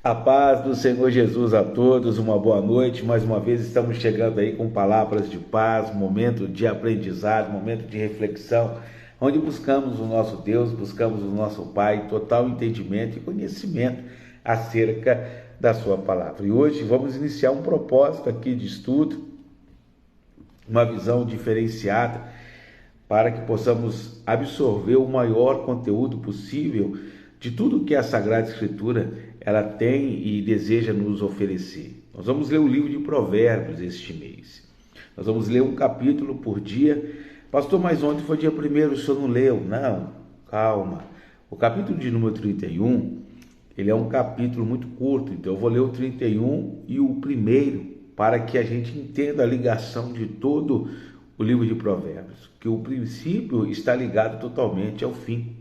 A paz do Senhor Jesus a todos, uma boa noite. Mais uma vez estamos chegando aí com palavras de paz, momento de aprendizado, momento de reflexão, onde buscamos o nosso Deus, buscamos o nosso Pai, total entendimento e conhecimento acerca da sua palavra. E hoje vamos iniciar um propósito aqui de estudo, uma visão diferenciada, para que possamos absorver o maior conteúdo possível de tudo que a Sagrada Escritura ela tem e deseja nos oferecer. Nós vamos ler o livro de Provérbios este mês. Nós vamos ler um capítulo por dia. Pastor, mas ontem foi dia 1º, o senhor não leu? Não, calma. O capítulo de número 31, ele é um capítulo muito curto, então eu vou ler o 31 e o 1º, para que a gente entenda a ligação de todo o livro de Provérbios, que o princípio está ligado totalmente ao fim.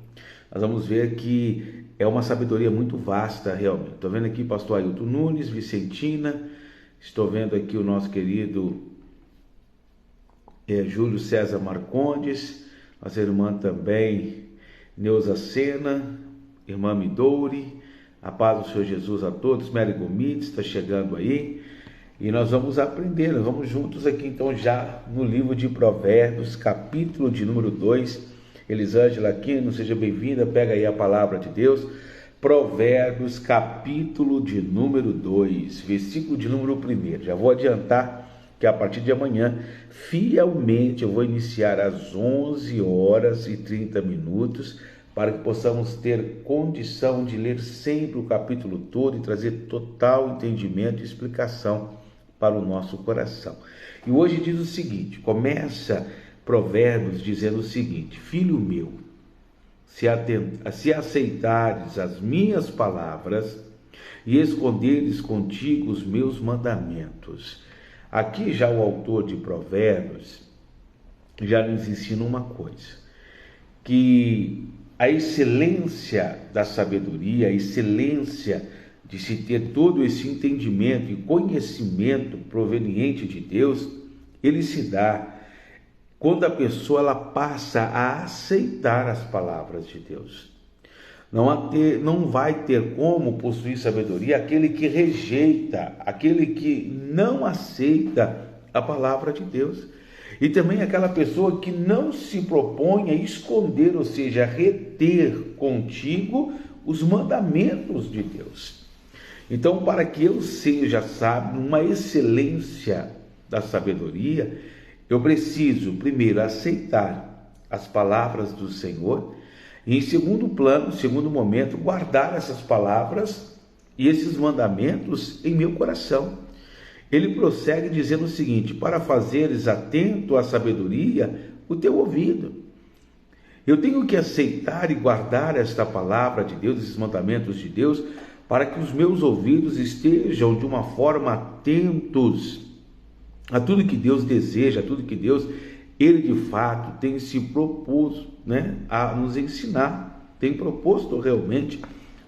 Nós vamos ver que é uma sabedoria muito vasta realmente. Estou vendo aqui pastor Ailton Nunes, Vicentina, estou vendo aqui o nosso querido Júlio César Marcondes, nossa irmã também Neuza Sena, irmã Midouri, a paz do Senhor Jesus a todos. Mary Gomides está chegando aí. E nós vamos aprender, nós vamos juntos aqui então já no livro de Provérbios, capítulo de número 2. Elisângela Aquino, seja bem-vinda, pega aí a palavra de Deus. Provérbios, capítulo de número 2, versículo de número 1. Já vou adiantar que a partir de amanhã, fielmente, eu vou iniciar às 11h30, para que possamos ter condição de ler sempre o capítulo todo e trazer total entendimento e explicação para o nosso coração. E hoje diz o seguinte, começa Provérbios dizendo o seguinte: filho meu, se aceitares as minhas palavras e esconderes contigo os meus mandamentos. Aqui já o autor de Provérbios já nos ensina uma coisa, que a excelência da sabedoria, a excelência de se ter todo esse entendimento e conhecimento proveniente de Deus, ele se dá quando a pessoa ela passa a aceitar as palavras de Deus. Não vai ter como possuir sabedoria aquele que rejeita, aquele que não aceita a palavra de Deus. E também aquela pessoa que não se propõe a esconder, ou seja, a reter contigo os mandamentos de Deus. Então, para que eu seja sábio, uma excelência da sabedoria, eu preciso, primeiro, aceitar as palavras do Senhor e, em segundo plano, segundo momento, guardar essas palavras e esses mandamentos em meu coração. Ele prossegue dizendo o seguinte: para fazeres atento à sabedoria o teu ouvido. Eu tenho que aceitar e guardar esta palavra de Deus, esses mandamentos de Deus, para que os meus ouvidos estejam de uma forma atentos a tudo que Deus deseja, a tudo que Deus, Ele de fato tem se proposto, a nos ensinar, tem proposto realmente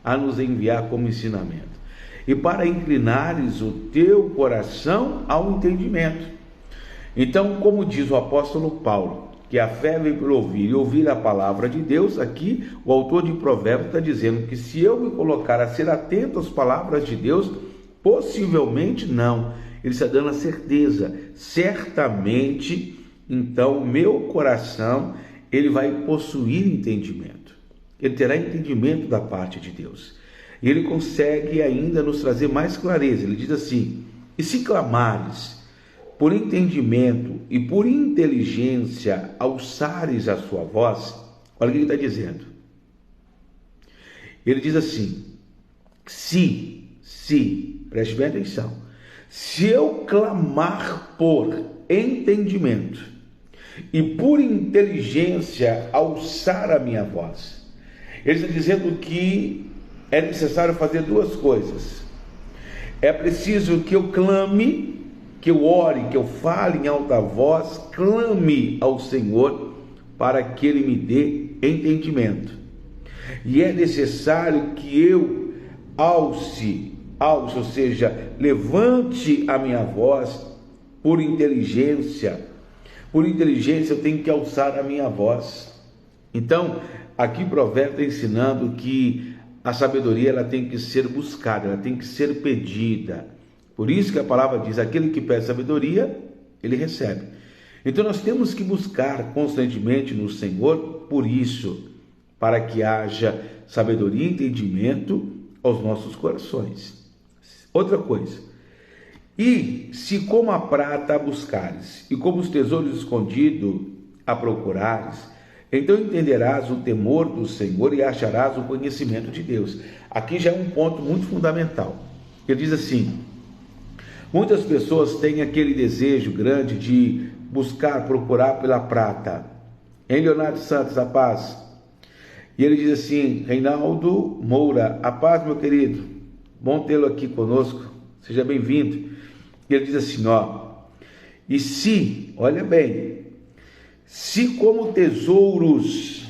a nos enviar como ensinamento. E para inclinares o teu coração ao entendimento. Então, como diz o apóstolo Paulo, que a fé vem por ouvir e ouvir a palavra de Deus, aqui o autor de Provérbios está dizendo que se eu me colocar a ser atento às palavras de Deus, possivelmente não. Ele está dando a certeza, certamente, então, o meu coração, ele vai possuir entendimento. Ele terá entendimento da parte de Deus. E ele consegue ainda nos trazer mais clareza. Ele diz assim: e se clamares por entendimento e por inteligência, alçares a sua voz, olha o que ele está dizendo. Ele diz assim: preste bem atenção, se eu clamar por entendimento e por inteligência alçar a minha voz, ele está dizendo que é necessário fazer duas coisas. É preciso que eu clame, que eu ore, que eu fale em alta voz, clame ao Senhor para que Ele me dê entendimento. E é necessário que eu alce, ou seja, levante a minha voz por inteligência. Por inteligência eu tenho que alçar a minha voz. Então, aqui Provérbios está ensinando que a sabedoria ela tem que ser buscada, ela tem que ser pedida. Por isso que a palavra diz, aquele que pede sabedoria, ele recebe. Então nós temos que buscar constantemente no Senhor por isso, para que haja sabedoria e entendimento aos nossos corações. Outra coisa, e se como a prata a buscares, e como os tesouros escondidos a procurares, então entenderás o temor do Senhor e acharás o conhecimento de Deus. Aqui já é um ponto muito fundamental. Ele diz assim, muitas pessoas têm aquele desejo grande de buscar, procurar pela prata. Em Leonardo Santos, a paz. E ele diz assim, Reinaldo Moura, a paz, meu querido, bom tê-lo aqui conosco, seja bem-vindo. E ele diz assim, e se, olha bem, se como tesouros,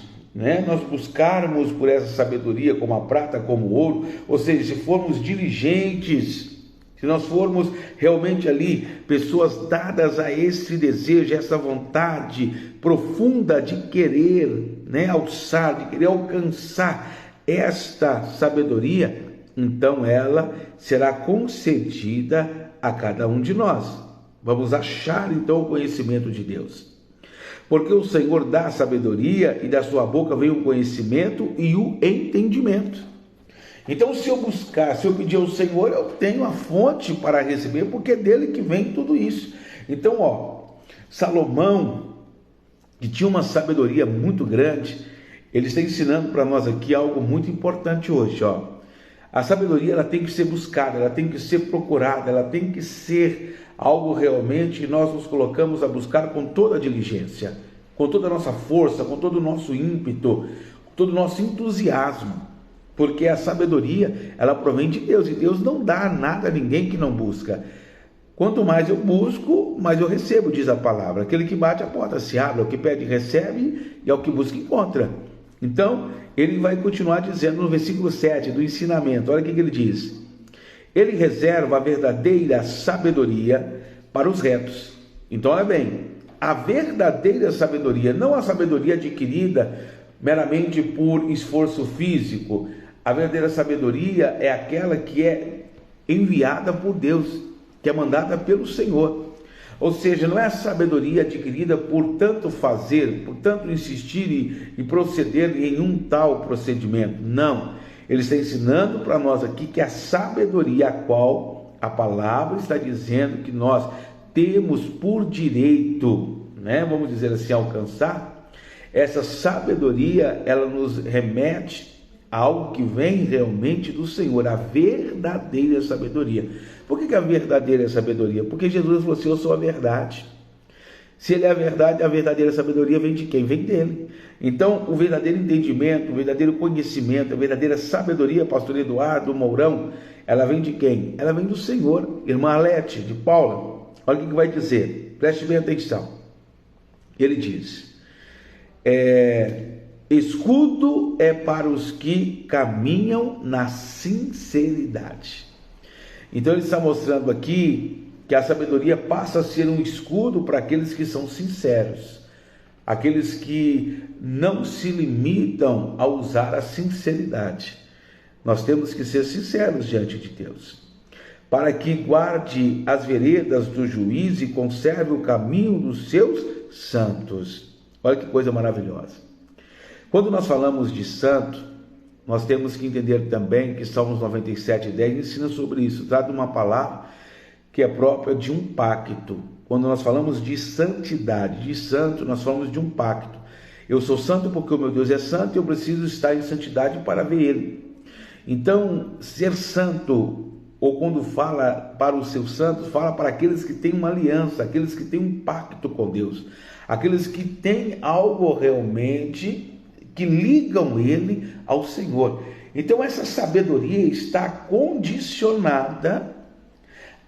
nós buscarmos por essa sabedoria, como a prata, como o ouro, ou seja, se formos diligentes, se nós formos realmente ali, pessoas dadas a esse desejo, essa vontade profunda de querer, alçar, de querer alcançar esta sabedoria, então ela será concedida a cada um de nós. Vamos achar então o conhecimento de Deus. Porque o Senhor dá a sabedoria e da sua boca vem o conhecimento e o entendimento. Então, se eu buscar, se eu pedir ao Senhor, eu tenho a fonte para receber, porque é dele que vem tudo isso. Então, Salomão, que tinha uma sabedoria muito grande, ele está ensinando para nós aqui algo muito importante hoje. A sabedoria ela tem que ser buscada, ela tem que ser procurada, ela tem que ser algo realmente que nós nos colocamos a buscar com toda a diligência, com toda a nossa força, com todo o nosso ímpeto, com todo o nosso entusiasmo. Porque a sabedoria, ela provém de Deus, e Deus não dá nada a ninguém que não busca. Quanto mais eu busco, mais eu recebo, diz a palavra. Aquele que bate, a porta se abre, o que pede, recebe, e ao que busca, encontra. Então, ele vai continuar dizendo no versículo 7 do ensinamento, olha o que ele diz. Ele reserva a verdadeira sabedoria para os retos. Então, olha bem, a verdadeira sabedoria, não a sabedoria adquirida meramente por esforço físico. A verdadeira sabedoria é aquela que é enviada por Deus, que é mandada pelo Senhor. Ou seja, não é a sabedoria adquirida por tanto fazer, por tanto insistir e proceder em um tal procedimento. Não. Ele está ensinando para nós aqui que a sabedoria a qual a palavra está dizendo que nós temos por direito, vamos dizer assim, alcançar, essa sabedoria, ela nos remete a algo que vem realmente do Senhor, a verdadeira sabedoria. Por que a verdadeira sabedoria? Porque Jesus falou assim, eu sou a verdade. Se ele é a verdade, a verdadeira sabedoria vem de quem? Vem dele. Então, o verdadeiro entendimento, o verdadeiro conhecimento, a verdadeira sabedoria, pastor Eduardo Mourão, ela vem de quem? Ela vem do Senhor. Irmã Alete, de Paula, olha o que vai dizer, preste bem atenção. Ele diz, escudo é para os que caminham na sinceridade. Então ele está mostrando aqui que a sabedoria passa a ser um escudo para aqueles que são sinceros, aqueles que não se limitam a usar a sinceridade. Nós temos que ser sinceros diante de Deus, para que guarde as veredas do juiz e conserve o caminho dos seus santos. Olha que coisa maravilhosa. Quando nós falamos de santo, nós temos que entender também que Salmos 97:10 ensina sobre isso. Trata uma palavra que é própria de um pacto. Quando nós falamos de santidade, de santo, nós falamos de um pacto. Eu sou santo porque o meu Deus é santo e eu preciso estar em santidade para ver Ele. Então, ser santo, ou quando fala para os seus santos, fala para aqueles que têm uma aliança, aqueles que têm um pacto com Deus, aqueles que têm algo realmente que ligam ele ao Senhor. Então essa sabedoria está condicionada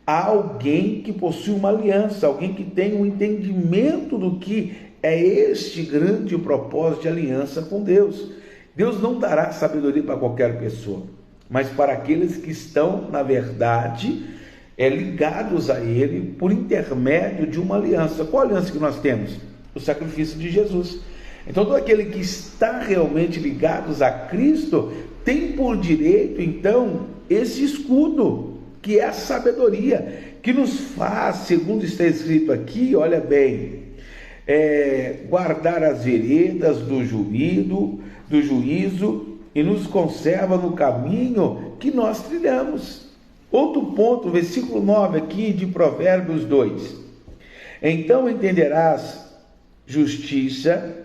a alguém que possui uma aliança, alguém que tem um entendimento do que é este grande propósito de aliança com Deus. Deus não dará sabedoria para qualquer pessoa, mas para aqueles que estão, na verdade, ligados a Ele por intermédio de uma aliança. Qual aliança que nós temos? O sacrifício de Jesus. Então todo aquele que está realmente ligados a Cristo tem por direito, então, esse escudo, que é a sabedoria, que nos faz, segundo está escrito aqui, olha bem, guardar as veredas do juízo e nos conserva no caminho que nós trilhamos. Outro ponto, versículo 9 aqui de Provérbios 2. Então entenderás justiça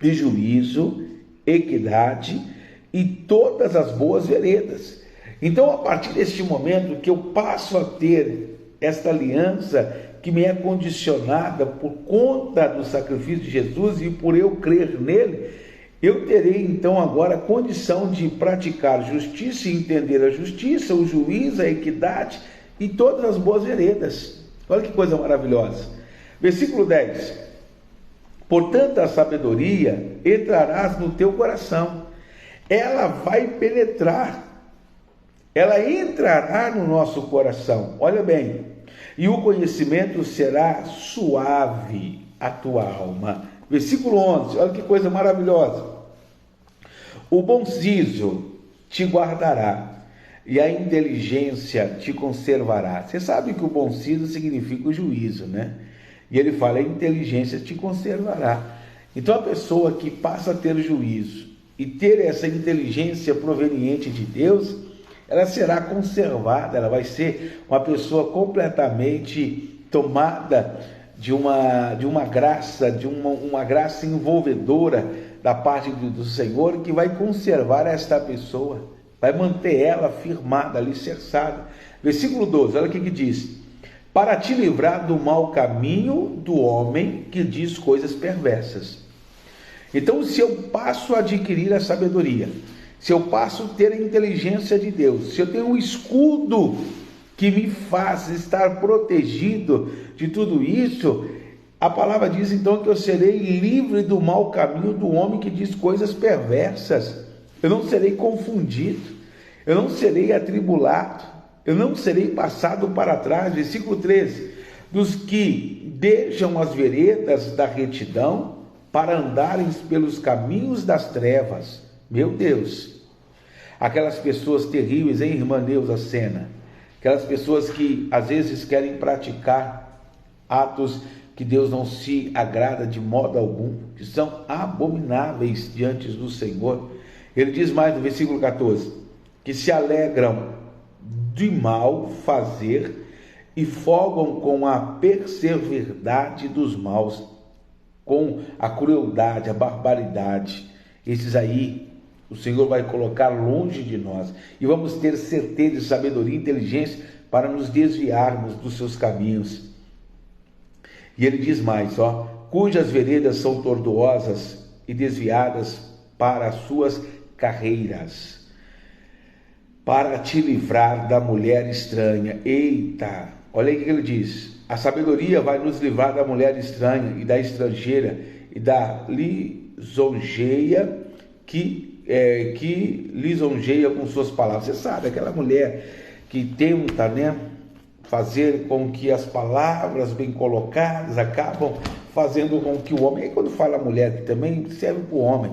e juízo, equidade e todas as boas veredas. Então, a partir deste momento que eu passo a ter esta aliança que me é condicionada por conta do sacrifício de Jesus e por eu crer nele, eu terei então agora a condição de praticar justiça e entender a justiça, o juízo, a equidade e todas as boas veredas. Olha que coisa maravilhosa. Versículo 10. Portanto, a sabedoria entrarás no teu coração. Ela vai penetrar. Ela entrará no nosso coração. Olha bem. E o conhecimento será suave a tua alma. Versículo 11, olha que coisa maravilhosa. O bom siso te guardará e a inteligência te conservará. Você sabe que o bom siso significa o juízo, né? E ele fala, a inteligência te conservará. Então a pessoa que passa a ter juízo e ter essa inteligência proveniente de Deus, ela será conservada, ela vai ser uma pessoa completamente tomada de uma graça, uma graça envolvedora da parte do Senhor, que vai conservar esta pessoa, vai manter ela firmada, alicerçada. Versículo 12, olha o que diz: para te livrar do mau caminho do homem que diz coisas perversas. Então, se eu passo a adquirir a sabedoria, se eu passo a ter a inteligência de Deus, se eu tenho um escudo que me faz estar protegido de tudo isso, a palavra diz então que eu serei livre do mau caminho do homem que diz coisas perversas. Eu não serei confundido, eu não serei atribulado, eu não serei passado para trás. Versículo 13, dos que deixam as veredas da retidão para andarem pelos caminhos das trevas. Meu Deus, aquelas pessoas terríveis, hein, irmã Neuza Sena? Aquelas pessoas que às vezes querem praticar atos que Deus não se agrada de modo algum, que são abomináveis diante do Senhor. Ele diz mais no versículo 14, que se alegram de mal fazer e folgam com a perseveridade dos maus, com a crueldade, a barbaridade. Esses aí o Senhor vai colocar longe de nós e vamos ter certeza, sabedoria e inteligência para nos desviarmos dos seus caminhos. E ele diz mais, cujas veredas são tortuosas e desviadas para as suas carreiras, para te livrar da mulher estranha. Eita, olha aí o que ele diz: a sabedoria vai nos livrar da mulher estranha e da estrangeira e da lisonjeia que lisonjeia com suas palavras. Você sabe, aquela mulher que tenta, fazer com que as palavras bem colocadas acabam fazendo com que o homem, e quando fala mulher, que também serve para o homem,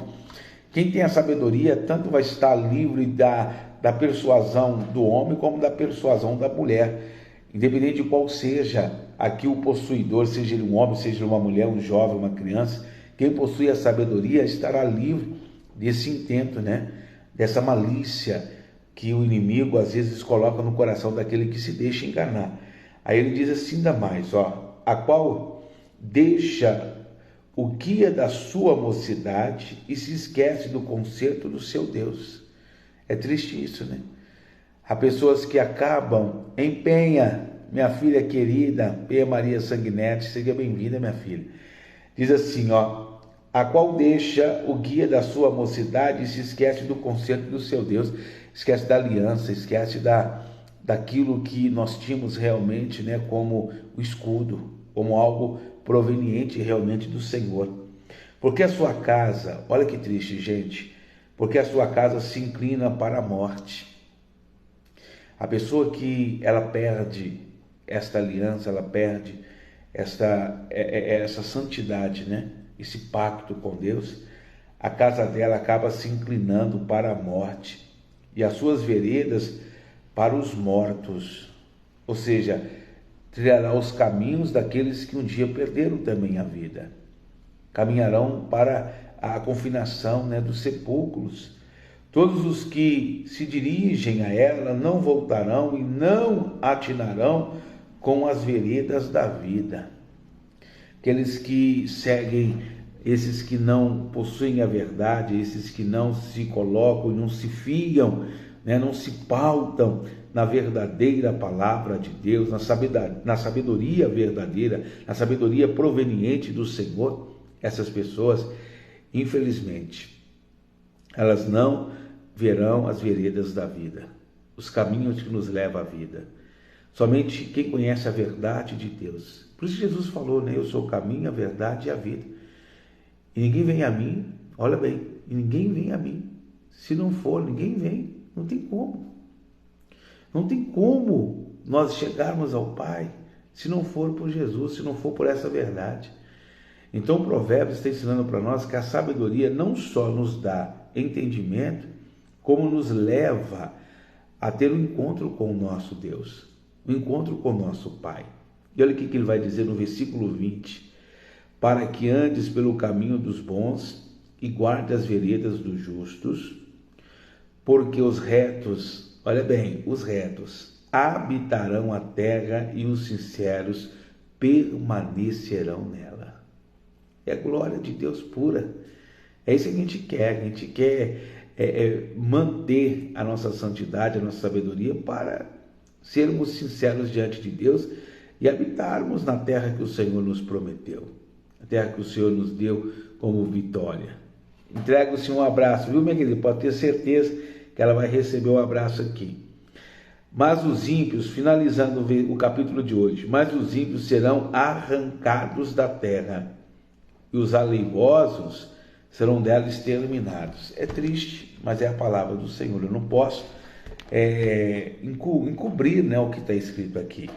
quem tem a sabedoria tanto vai estar livre da persuasão do homem como da persuasão da mulher, independente de qual seja aqui o possuidor, seja ele um homem, seja uma mulher, um jovem, uma criança. Quem possui a sabedoria estará livre desse intento, dessa malícia que o inimigo às vezes coloca no coração daquele que se deixa enganar. Aí ele diz assim ainda mais, a qual deixa o guia da sua mocidade e se esquece do conserto do seu Deus. É triste isso, Há pessoas que acabam, empenha, minha filha querida, P. Maria Sanguinetti, seja bem-vinda, minha filha. Diz assim, a qual deixa o guia da sua mocidade e se esquece do conserto do seu Deus, esquece da aliança, esquece daquilo que nós tínhamos realmente, como o escudo, como algo proveniente realmente do Senhor. Porque a sua casa, olha que triste, gente, porque a sua casa se inclina para a morte. A pessoa que ela perde esta aliança, ela perde essa santidade, esse pacto com Deus, a casa dela acaba se inclinando para a morte e as suas veredas para os mortos. Ou seja, trilhará os caminhos daqueles que um dia perderam também a vida. Caminharão para a confinação, dos sepulcros. Todos os que se dirigem a ela não voltarão e não atinarão com as veredas da vida. Aqueles que seguem, esses que não possuem a verdade, esses que não se colocam e não se fiam, não se pautam na verdadeira palavra de Deus, na sabedoria verdadeira, na sabedoria proveniente do Senhor, essas pessoas, infelizmente, elas não verão as veredas da vida, os caminhos que nos levam à vida. Somente quem conhece a verdade de Deus. Por isso Jesus falou, eu sou o caminho, a verdade e a vida. E ninguém vem a mim, olha bem, e ninguém vem a mim. Se não for, ninguém vem. Não tem como. Não tem como nós chegarmos ao Pai se não for por Jesus, se não for por essa verdade. Então o Provérbios está ensinando para nós que a sabedoria não só nos dá entendimento, como nos leva a ter um encontro com o nosso Deus, um encontro com o nosso Pai. E olha o que ele vai dizer no versículo 20. Para que andes pelo caminho dos bons e guarde as veredas dos justos, porque os retos, olha bem, os retos habitarão a terra e os sinceros permanecerão nela. É a glória de Deus pura. É isso que a gente quer manter a nossa santidade, a nossa sabedoria para sermos sinceros diante de Deus e habitarmos na terra que o Senhor nos prometeu, a terra que o Senhor nos deu como vitória. Entrega-se um abraço, viu, minha querida? Pode ter certeza que ela vai receber um abraço aqui. Mas os ímpios, finalizando o capítulo de hoje, mas os ímpios serão arrancados da terra e os aleivosos serão dela exterminados. É triste, mas é a palavra do Senhor. Eu não posso encobrir o que está escrito aqui.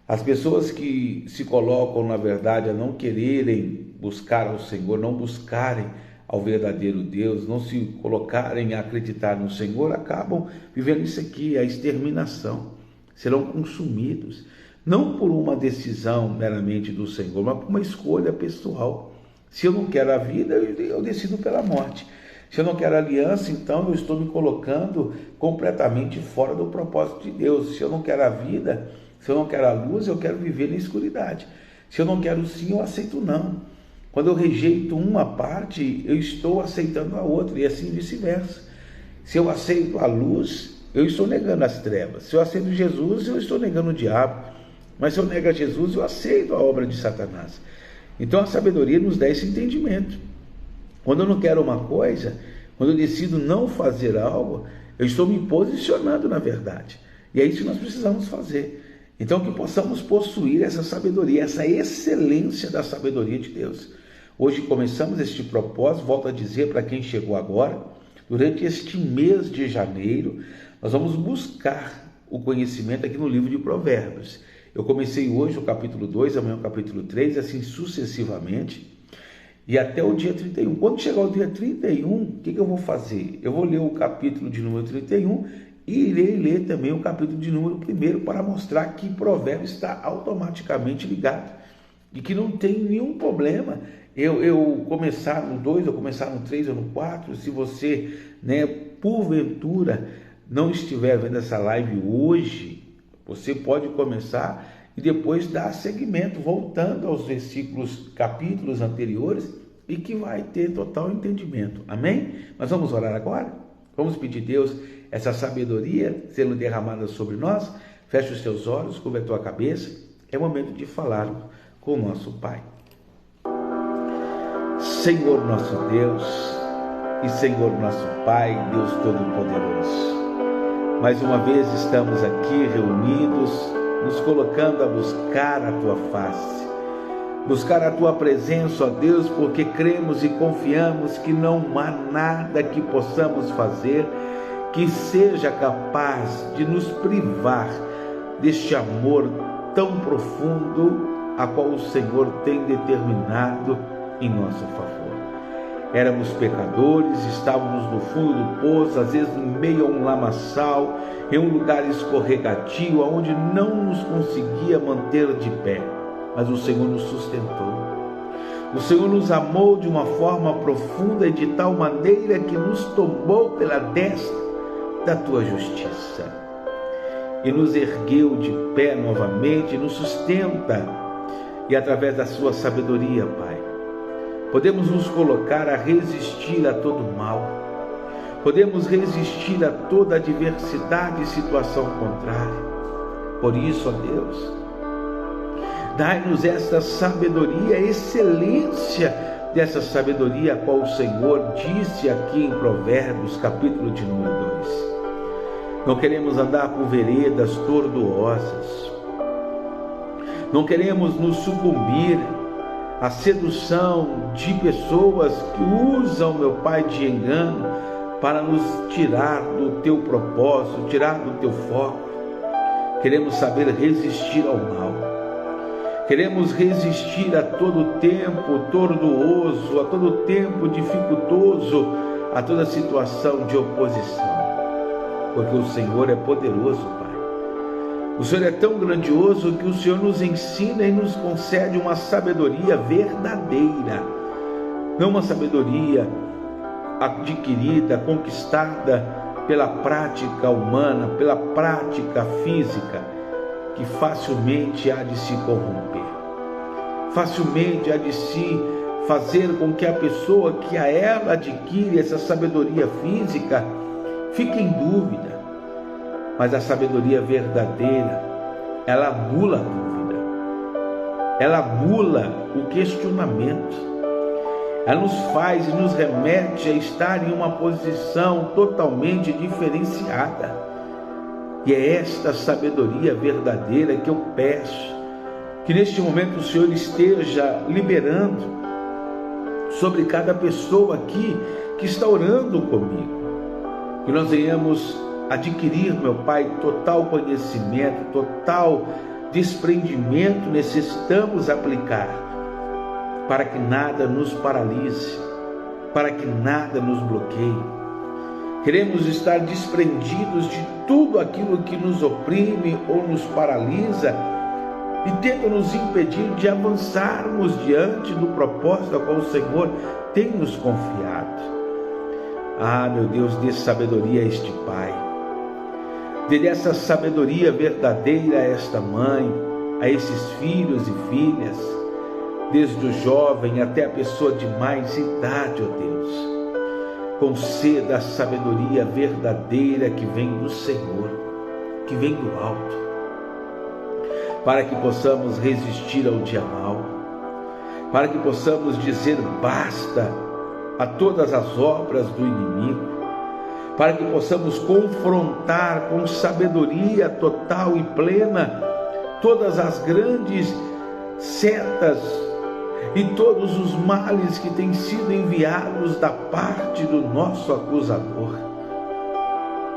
As pessoas que se colocam, na verdade, a não quererem buscar ao Senhor, não buscarem ao verdadeiro Deus, não se colocarem a acreditar no Senhor, acabam vivendo isso aqui, a exterminação. Serão consumidos, não por uma decisão meramente do Senhor, mas por uma escolha pessoal. Se eu não quero a vida, eu decido pela morte. Se eu não quero aliança, então eu estou me colocando completamente fora do propósito de Deus. Se eu não quero a vida, se eu não quero a luz, eu quero viver na escuridade. Se eu não quero o sim, eu aceito o não. Quando eu rejeito uma parte, eu estou aceitando a outra, e assim vice-versa. Se eu aceito a luz, eu estou negando as trevas. Se eu aceito Jesus, eu estou negando o diabo. Mas se eu nego a Jesus, eu aceito a obra de Satanás. Então a sabedoria nos dá esse entendimento. Quando eu não quero uma coisa, quando eu decido não fazer algo, eu estou me posicionando na verdade. E é isso que nós precisamos fazer. Então que possamos possuir essa sabedoria, essa excelência da sabedoria de Deus. Hoje começamos este propósito, volto a dizer para quem chegou agora, durante este mês de janeiro, nós vamos buscar o conhecimento aqui no livro de Provérbios. Eu comecei hoje o capítulo 2, amanhã o capítulo 3, assim sucessivamente, e até o dia 31. Quando chegar o dia 31, o que eu vou fazer? Eu vou ler o capítulo de número 31 e irei ler também o capítulo de número 1 para mostrar que Provérbios está automaticamente ligado e que não tem nenhum problema eu começar no 2, eu começar no 3 ou no 4. Se você, porventura, não estiver vendo essa live hoje, você pode começar e depois dar seguimento, voltando aos capítulos anteriores, e que vai ter total entendimento. Amém? Mas vamos orar agora? Vamos pedir a Deus essa sabedoria sendo derramada sobre nós? Feche os teus olhos, curva a tua cabeça. É o momento de falar com o nosso Pai. Senhor nosso Deus e Senhor nosso Pai, Deus Todo-Poderoso, mais uma vez estamos aqui reunidos, nos colocando a buscar a Tua face, buscar a Tua presença, ó Deus, porque cremos e confiamos que não há nada que possamos fazer que seja capaz de nos privar deste amor tão profundo a qual o Senhor tem determinado em nosso favor. Éramos pecadores, estávamos no fundo do poço, às vezes no meio a um lamaçal, em um lugar escorregadio, onde não nos conseguia manter de pé, mas o Senhor nos sustentou. O Senhor nos amou de uma forma profunda e de tal maneira que nos tomou pela destra da tua justiça e nos ergueu de pé novamente, nos sustenta, e através da sua sabedoria, Pai, podemos nos colocar a resistir a todo mal, podemos resistir a toda adversidade e situação contrária. Por isso, ó Deus, dai-nos esta sabedoria, excelência dessa sabedoria, a qual o Senhor disse aqui em Provérbios, capítulo de número 2. Não queremos andar por veredas tortuosas, não queremos nos sucumbir à sedução de pessoas que usam, meu Pai, de engano para nos tirar do teu propósito, tirar do teu foco. Queremos saber resistir ao mal. Queremos resistir a todo tempo tortuoso, a todo tempo dificultoso, a toda situação de oposição. Porque o Senhor é poderoso, Pai. O Senhor é tão grandioso que o Senhor nos ensina e nos concede uma sabedoria verdadeira. Não uma sabedoria adquirida, conquistada pela prática humana, pela prática física, que facilmente há de se corromper, facilmente há de se fazer com que a pessoa que a ela adquire essa sabedoria física fique em dúvida. Mas a sabedoria verdadeira, ela anula a dúvida, ela anula o questionamento, ela nos faz e nos remete a estar em uma posição totalmente diferenciada. E é esta sabedoria verdadeira que eu peço, que neste momento o Senhor esteja liberando sobre cada pessoa aqui que está orando comigo. Que nós venhamos adquirir, meu Pai, total conhecimento, total desprendimento necessitamos aplicar, para que nada nos paralise, para que nada nos bloqueie. Queremos estar desprendidos de tudo aquilo que nos oprime ou nos paralisa e tenta nos impedir de avançarmos diante do propósito ao qual o Senhor tem nos confiado. Ah, meu Deus, dê sabedoria a este pai, dê essa sabedoria verdadeira a esta mãe, a esses filhos e filhas, desde o jovem até a pessoa de mais idade, ó Deus. Conceda a sabedoria verdadeira que vem do Senhor, que vem do alto, para que possamos resistir ao dia mau, para que possamos dizer basta a todas as obras do inimigo, para que possamos confrontar com sabedoria total e plena todas as grandes setas e todos os males que têm sido enviados da parte do nosso acusador.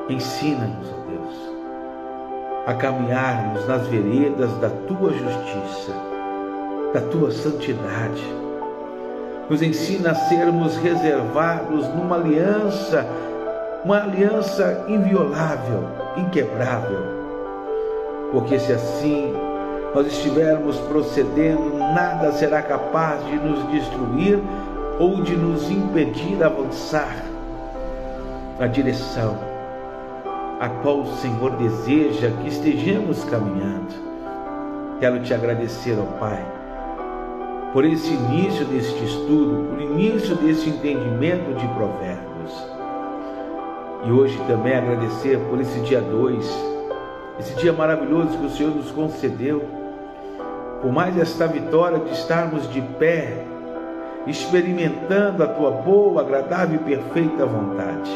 Ensina-nos, ó Deus, a caminharmos nas veredas da tua justiça, da tua santidade. Nos ensina a sermos reservados numa aliança, uma aliança inviolável, inquebrável. Porque se assim nós estivermos procedendo, nada será capaz de nos destruir ou de nos impedir de avançar na direção a qual o Senhor deseja que estejamos caminhando. Quero te agradecer, ó Pai, por esse início deste estudo, por início desse entendimento de Provérbios. E hoje também agradecer por esse dia 2, esse dia maravilhoso que o Senhor nos concedeu, por mais esta vitória de estarmos de pé, experimentando a tua boa, agradável e perfeita vontade.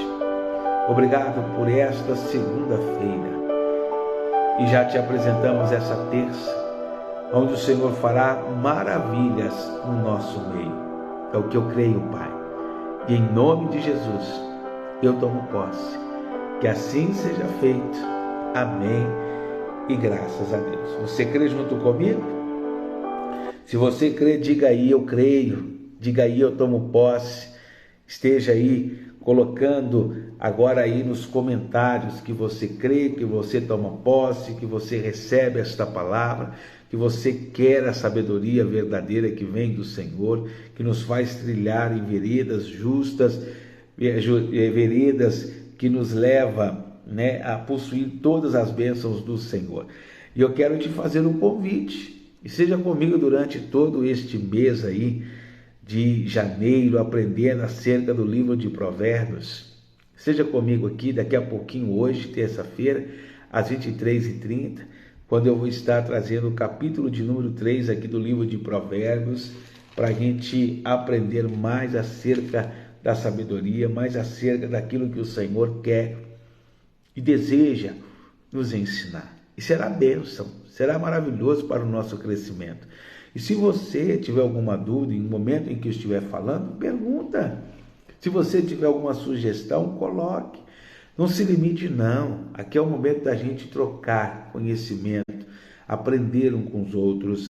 Obrigado por esta segunda-feira. E já te apresentamos essa terça, onde o Senhor fará maravilhas no nosso meio. É o que eu creio, Pai. E em nome de Jesus, eu tomo posse. Que assim seja feito. Amém. E graças a Deus. Você crê junto comigo? Se você crê, diga aí, eu creio. Diga aí, eu tomo posse. Esteja aí colocando agora aí nos comentários que você crê, que você toma posse, que você recebe esta palavra, que você quer a sabedoria verdadeira que vem do Senhor, que nos faz trilhar em veredas justas, veredas que nos leva, né, a possuir todas as bênçãos do Senhor. E eu quero te fazer um convite, e seja comigo durante todo este mês aí de janeiro, aprendendo acerca do livro de Provérbios. Seja comigo aqui daqui a pouquinho, hoje, terça-feira, às 23h30, quando eu vou estar trazendo o capítulo de número 3 aqui do livro de Provérbios, para a gente aprender mais acerca da sabedoria, mais acerca daquilo que o Senhor quer e deseja nos ensinar. E será bênção, será maravilhoso para o nosso crescimento. E se você tiver alguma dúvida, em um momento em que eu estiver falando, pergunta. Se você tiver alguma sugestão, coloque. Não se limite, não. Aqui é o momento da gente trocar conhecimento, aprender um com os outros.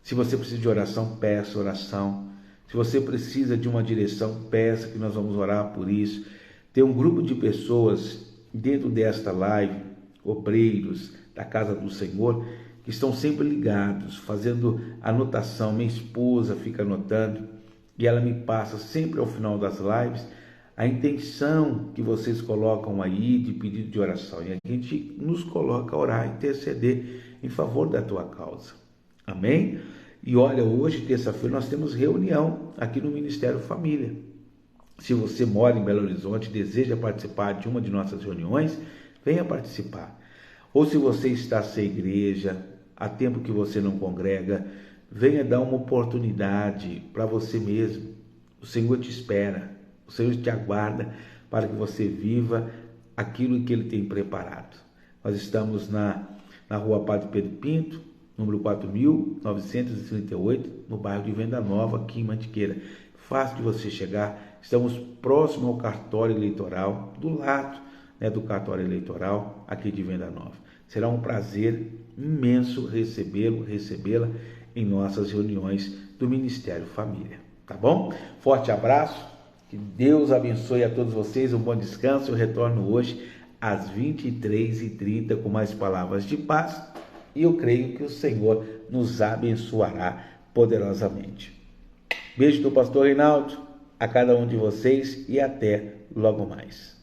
Se você precisa de oração, peça oração. Se você precisa de uma direção, peça, que nós vamos orar por isso. Tem um grupo de pessoas dentro desta live, obreiros da casa do Senhor, que estão sempre ligados, fazendo anotação. Minha esposa fica anotando e ela me passa sempre ao final das lives a intenção que vocês colocam aí de pedido de oração. E a gente nos coloca a orar, interceder em favor da tua causa. Amém? E olha, hoje, terça-feira, nós temos reunião aqui no Ministério Família. Se você mora em Belo Horizonte e deseja participar de uma de nossas reuniões, venha participar. Ou se você está sem igreja, há tempo que você não congrega, venha dar uma oportunidade para você mesmo. O Senhor te espera, o Senhor te aguarda para que você viva aquilo que Ele tem preparado. Nós estamos na rua Padre Pedro Pinto, número 4.938, no bairro de Venda Nova, aqui em Mantiqueira. Fácil de você chegar, estamos próximo ao cartório eleitoral, do lado, né, do cartório eleitoral aqui de Venda Nova. Será um prazer imenso recebê-la em nossas reuniões do Ministério Família, tá bom? Forte abraço, que Deus abençoe a todos vocês, um bom descanso. Eu retorno hoje às 23h30 com mais palavras de paz e eu creio que o Senhor nos abençoará poderosamente. Beijo do pastor Reinaldo a cada um de vocês e até logo mais.